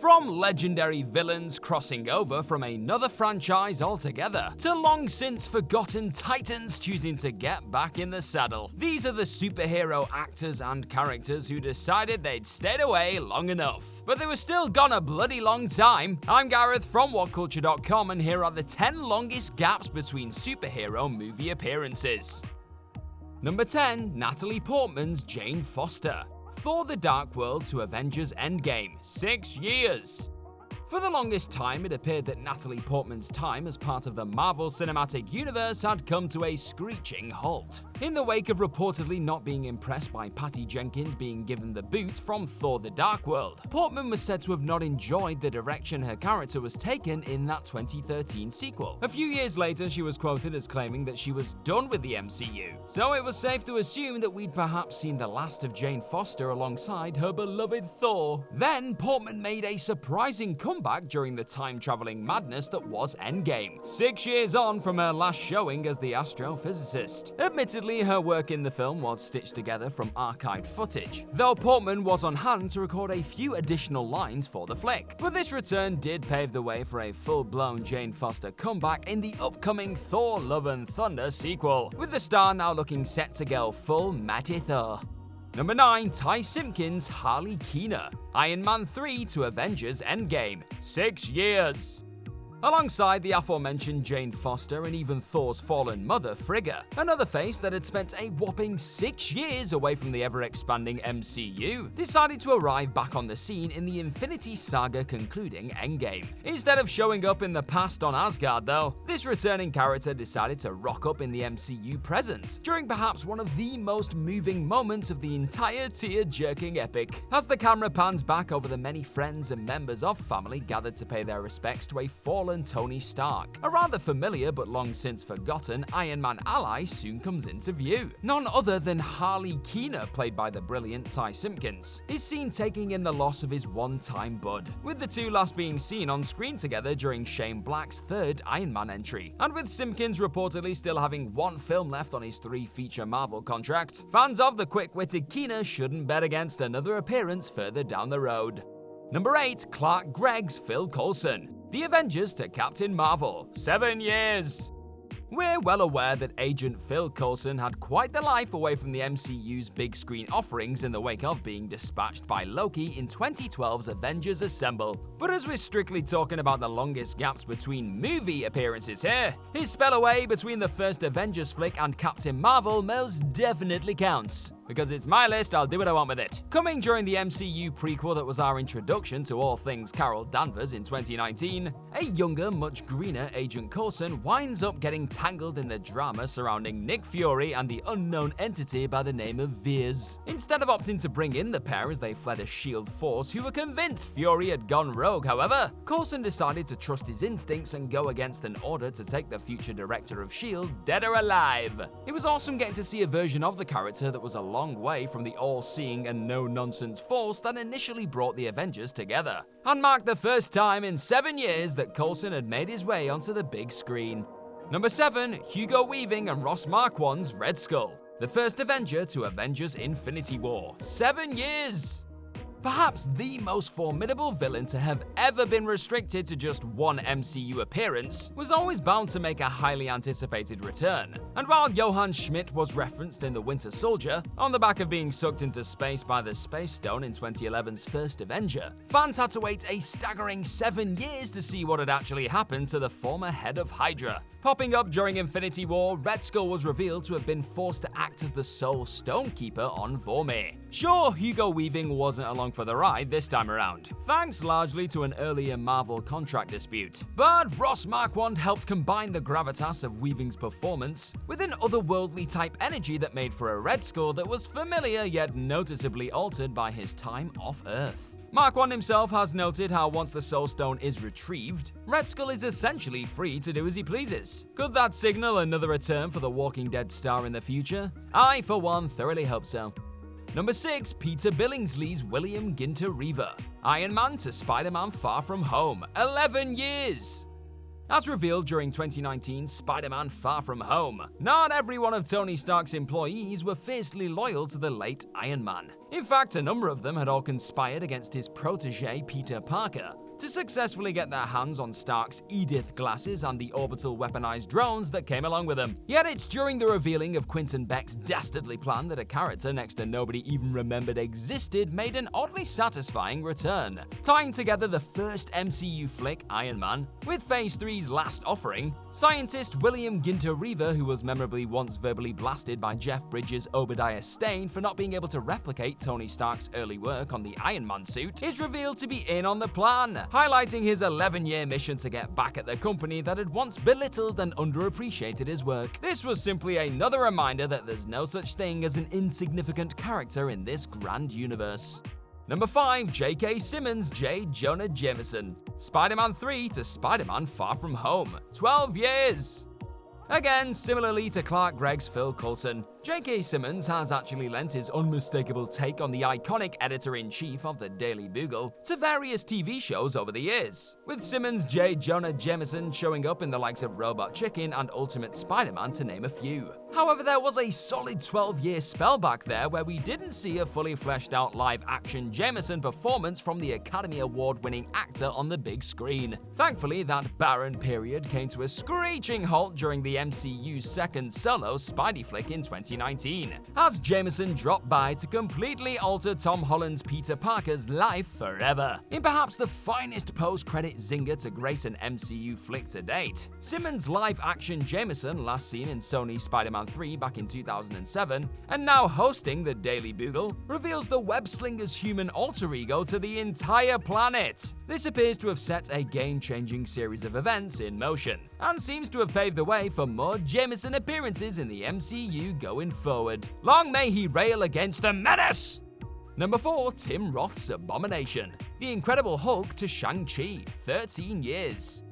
From legendary villains crossing over from another franchise altogether, to long since forgotten titans choosing to get back in the saddle, these are the superhero actors and characters who decided they'd stayed away long enough. But they were still gone a bloody long time. I'm Gareth from WhatCulture.com, and here are the 10 longest gaps between superhero movie appearances. Number 10. Natalie Portman's Jane Foster. Thor: The Dark World to Avengers Endgame, 6 years. For the longest time, it appeared that Natalie Portman's time as part of the Marvel Cinematic Universe had come to a screeching halt. In the wake of reportedly not being impressed by Patty Jenkins being given the boot from Thor: The Dark World, Portman was said to have not enjoyed the direction her character was taken in that 2013 sequel. A few years later, she was quoted as claiming that she was done with the MCU, so it was safe to assume that we'd perhaps seen the last of Jane Foster alongside her beloved Thor. Then, Portman made a surprising comeback during the time-traveling madness that was Endgame, 6 years on from her last showing as the astrophysicist. Admittedly, her work in the film was stitched together from archived footage, though Portman was on hand to record a few additional lines for the flick. But this return did pave the way for a full-blown Jane Foster comeback in the upcoming Thor: Love and Thunder sequel, with the star now looking set to go full Mighty Thor. Number 9. Ty Simpkins' Harley Keener. Iron Man 3 to Avengers Endgame, 6 years. Alongside the aforementioned Jane Foster and even Thor's fallen mother, Frigga, another face that had spent a whopping 6 years away from the ever-expanding MCU, decided to arrive back on the scene in the Infinity Saga concluding Endgame. Instead of showing up in the past on Asgard though, this returning character decided to rock up in the MCU present, during perhaps one of the most moving moments of the entire tear-jerking epic, as the camera pans back over the many friends and members of family gathered to pay their respects to a fallen Tony Stark. A rather familiar but long since forgotten Iron Man ally soon comes into view. None other than Harley Keener, played by the brilliant Ty Simpkins, is seen taking in the loss of his one-time bud, with the two last being seen on screen together during Shane Black's third Iron Man entry. And with Simpkins reportedly still having one film left on his 3-feature Marvel contract, fans of the quick-witted Keener shouldn't bet against another appearance further down the road. Number 8. Clark Gregg's Phil Coulson. The Avengers to Captain Marvel, 7 years. We're well aware that Agent Phil Coulson had quite the life away from the MCU's big screen offerings in the wake of being dispatched by Loki in 2012's Avengers Assemble. But as we're strictly talking about the longest gaps between movie appearances here, his spell away between the first Avengers flick and Captain Marvel most definitely counts. Because it's my list, I'll do what I want with it. Coming during the MCU prequel that was our introduction to all things Carol Danvers in 2019, a younger, much greener Agent Coulson winds up getting tangled in the drama surrounding Nick Fury and the unknown entity by the name of Veers. Instead of opting to bring in the pair as they fled a S.H.I.E.L.D. force who were convinced Fury had gone rogue, however, Coulson decided to trust his instincts and go against an order to take the future director of S.H.I.E.L.D. dead or alive. It was awesome getting to see a version of the character that was a long way from the all-seeing and no-nonsense force that initially brought the Avengers together, and marked the first time in 7 years that Coulson had made his way onto the big screen. Number 7. Hugo Weaving and Ross Marquand's Red Skull. The first Avenger to Avengers Infinity War, 7 years. Perhaps the most formidable villain to have ever been restricted to just one MCU appearance was always bound to make a highly anticipated return. And while Johann Schmidt was referenced in The Winter Soldier, on the back of being sucked into space by the Space Stone in 2011's first Avenger, fans had to wait a staggering 7 years to see what had actually happened to the former head of Hydra. Popping up during Infinity War, Red Skull was revealed to have been forced to act as the sole Stonekeeper on Vormir. Sure, Hugo Weaving wasn't along for the ride this time around, thanks largely to an earlier Marvel contract dispute. But Ross Marquand helped combine the gravitas of Weaving's performance with an otherworldly type energy that made for a Red Skull that was familiar yet noticeably altered by his time off Earth. Marquand himself has noted how once the Soul Stone is retrieved, Red Skull is essentially free to do as he pleases. Could that signal another return for the Walking Dead star in the future? I, for one, thoroughly hope so. Number 6. Peter Billingsley's William Ginter Riva. Iron Man to Spider-Man Far From Home, 11 years. As revealed during 2019's Spider-Man Far From Home, not every one of Tony Stark's employees were fiercely loyal to the late Iron Man. In fact, a number of them had all conspired against his protege Peter Parker to successfully get their hands on Stark's Edith glasses and the orbital weaponized drones that came along with them. Yet it's during the revealing of Quentin Beck's dastardly plan that a character next to nobody even remembered existed made an oddly satisfying return, tying together the first MCU flick, Iron Man, with Phase 3's last offering. Scientist William Ginter Riva, who was memorably once verbally blasted by Jeff Bridges' Obadiah Stane for not being able to replicate Tony Stark's early work on the Iron Man suit, is revealed to be in on the plan, highlighting his 11-year mission to get back at the company that had once belittled and underappreciated his work. This was simply another reminder that there's no such thing as an insignificant character in this grand universe. Number 5. J.K. Simmons, J. Jonah Jameson. Spider-Man 3 to Spider-Man Far From Home. 12 years! Again, similarly to Clark Gregg's Phil Coulson, J.K. Simmons has actually lent his unmistakable take on the iconic editor-in-chief of the Daily Bugle to various TV shows over the years, with Simmons' J. Jonah Jameson showing up in the likes of Robot Chicken and Ultimate Spider-Man, to name a few. However, there was a solid 12-year spell back there where we didn't see a fully fleshed out live-action Jameson performance from the Academy Award-winning actor on the big screen. Thankfully, that barren period came to a screeching halt during the MCU's second solo Spidey flick in 2019, as Jameson dropped by to completely alter Tom Holland's Peter Parker's life forever, in perhaps the finest post-credit zinger to grace an MCU flick to date. Simmons' live-action Jameson, last seen in Sony's Spider-Man 3 back in 2007, and now hosting the Daily Bugle, reveals the web-slinger's human alter ego to the entire planet. This appears to have set a game-changing series of events in motion, and seems to have paved the way for more Jameson appearances in the MCU going forward. Long may he rail against the menace! Number 4. Tim Roth's Abomination. The Incredible Hulk to Shang-CHI. 13 years.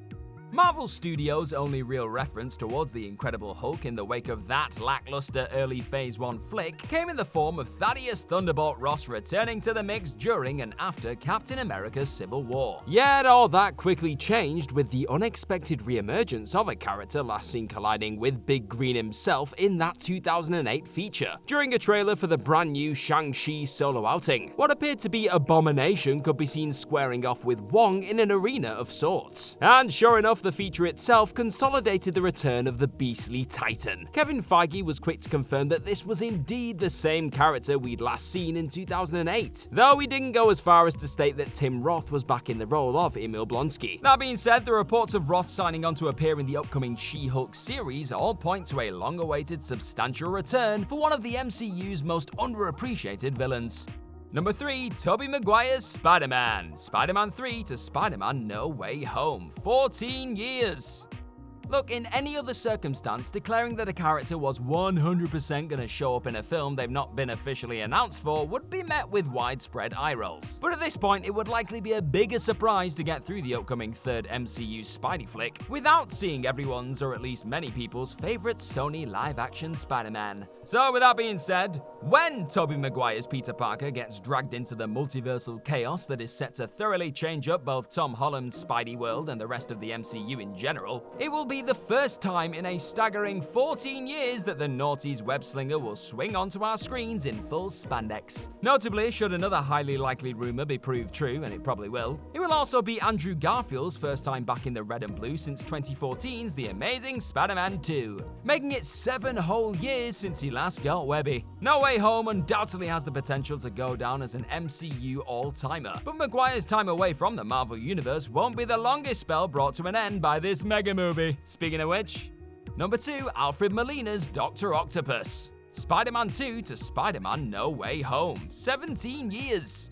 Marvel Studios' only real reference towards the Incredible Hulk in the wake of that lackluster early Phase 1 flick came in the form of Thaddeus Thunderbolt Ross returning to the mix during and after Captain America's Civil War. Yet all that quickly changed with the unexpected re-emergence of a character last seen colliding with Big Green himself in that 2008 feature, during a trailer for the brand new Shang-Chi solo outing. What appeared to be Abomination could be seen squaring off with Wong in an arena of sorts. And sure enough, the feature itself consolidated the return of the beastly Titan. Kevin Feige was quick to confirm that this was indeed the same character we'd last seen in 2008, though he didn't go as far as to state that Tim Roth was back in the role of Emil Blonsky. That being said, the reports of Roth signing on to appear in the upcoming She-Hulk series all point to a long-awaited substantial return for one of the MCU's most underappreciated villains. Number 3. Tobey Maguire's Spider-Man. Spider-Man 3 to Spider-Man No Way Home. 14 years. Look, in any other circumstance, declaring that a character was 100% gonna show up in a film they've not been officially announced for would be met with widespread eye rolls. But at this point, it would likely be a bigger surprise to get through the upcoming third MCU Spidey flick without seeing everyone's, or at least many people's, favorite Sony live-action Spider-Man. So with that being said, when Tobey Maguire's Peter Parker gets dragged into the multiversal chaos that is set to thoroughly change up both Tom Holland's Spidey world and the rest of the MCU in general, it will be the first time in a staggering 14 years that the Naughty's web-slinger will swing onto our screens in full spandex. Notably, should another highly likely rumor be proved true, and it probably will, it will also be Andrew Garfield's first time back in the red and blue since 2014's The Amazing Spider-Man 2, making it 7 whole years since he last got webby. No Way Home undoubtedly has the potential to go down as an MCU all-timer, but Maguire's time away from the Marvel Universe won't be the longest spell brought to an end by this mega movie. Speaking of which, number 2, Alfred Molina's Dr. Octopus. Spider-Man 2 to Spider-Man No Way Home. 17 years.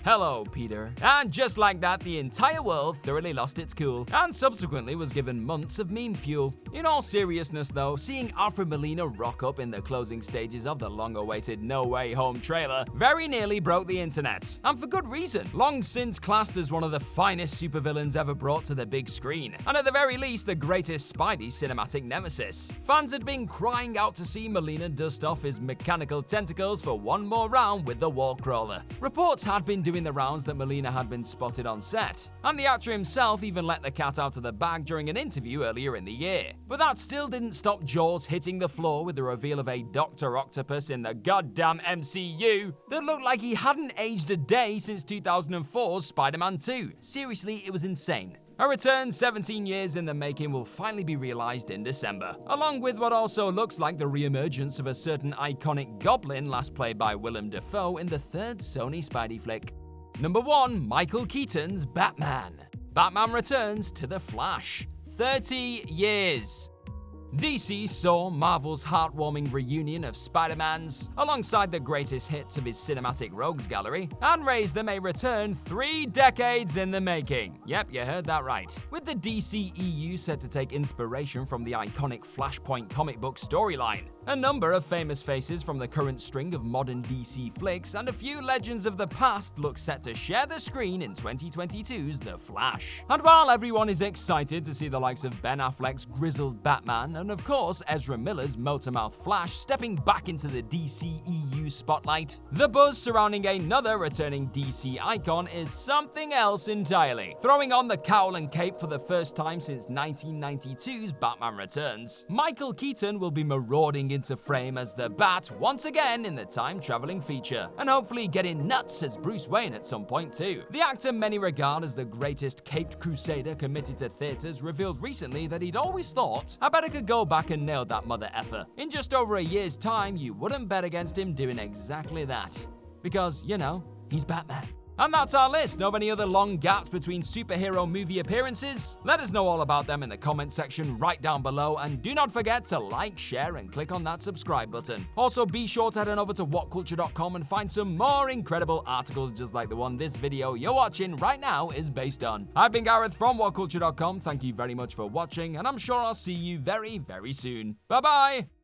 Hello, Peter. And just like that, the entire world thoroughly lost its cool, and subsequently was given months of meme fuel. In all seriousness though, seeing Alfred Molina rock up in the closing stages of the long-awaited No Way Home trailer very nearly broke the internet. And for good reason. Long since classed as one of the finest supervillains ever brought to the big screen, and at the very least the greatest Spidey cinematic nemesis. Fans had been crying out to see Molina dust off his mechanical tentacles for one more round with the wall crawler. Reports had been doing the rounds that Molina had been spotted on set. And the actor himself even let the cat out of the bag during an interview earlier in the year. But that still didn't stop Jaws hitting the floor with the reveal of a Dr. Octopus in the goddamn MCU that looked like he hadn't aged a day since 2004's Spider-Man 2. Seriously, it was insane. A return 17 years in the making will finally be realized in December, along with what also looks like the re-emergence of a certain iconic Goblin last played by Willem Dafoe in the third Sony Spidey flick. Number 1. Michael Keaton's Batman. Batman returns to The Flash. 30 years. DC saw Marvel's heartwarming reunion of Spider-Mans alongside the greatest hits of his cinematic rogues gallery and raised them a return 3 decades in the making. Yep, you heard that right. With the DCEU set to take inspiration from the iconic Flashpoint comic book storyline, a number of famous faces from the current string of modern DC flicks and a few legends of the past look set to share the screen in 2022's The Flash. And while everyone is excited to see the likes of Ben Affleck's grizzled Batman and of course Ezra Miller's Motormouth Flash stepping back into the DCEU spotlight, the buzz surrounding another returning DC icon is something else entirely. Throwing on the cowl and cape for the first time since 1992's Batman Returns, Michael Keaton will be marauding into frame as the Bat once again in the time-traveling feature, and hopefully getting nuts as Bruce Wayne at some point too. The actor many regard as the greatest caped crusader committed to theaters revealed recently that he'd always thought, I bet I could go back and nail that mother effer. In just over a year's time, you wouldn't bet against him doing exactly that. Because, you know, he's Batman. And that's our list. Know of any other long gaps between superhero movie appearances? Let us know all about them in the comment section right down below, and do not forget to like, share, and click on that subscribe button. Also, be sure to head on over to whatculture.com and find some more incredible articles just like the one this video you're watching right now is based on. I've been Gareth from whatculture.com. Thank you very much for watching, and I'm sure I'll see you very, very soon. Bye-bye!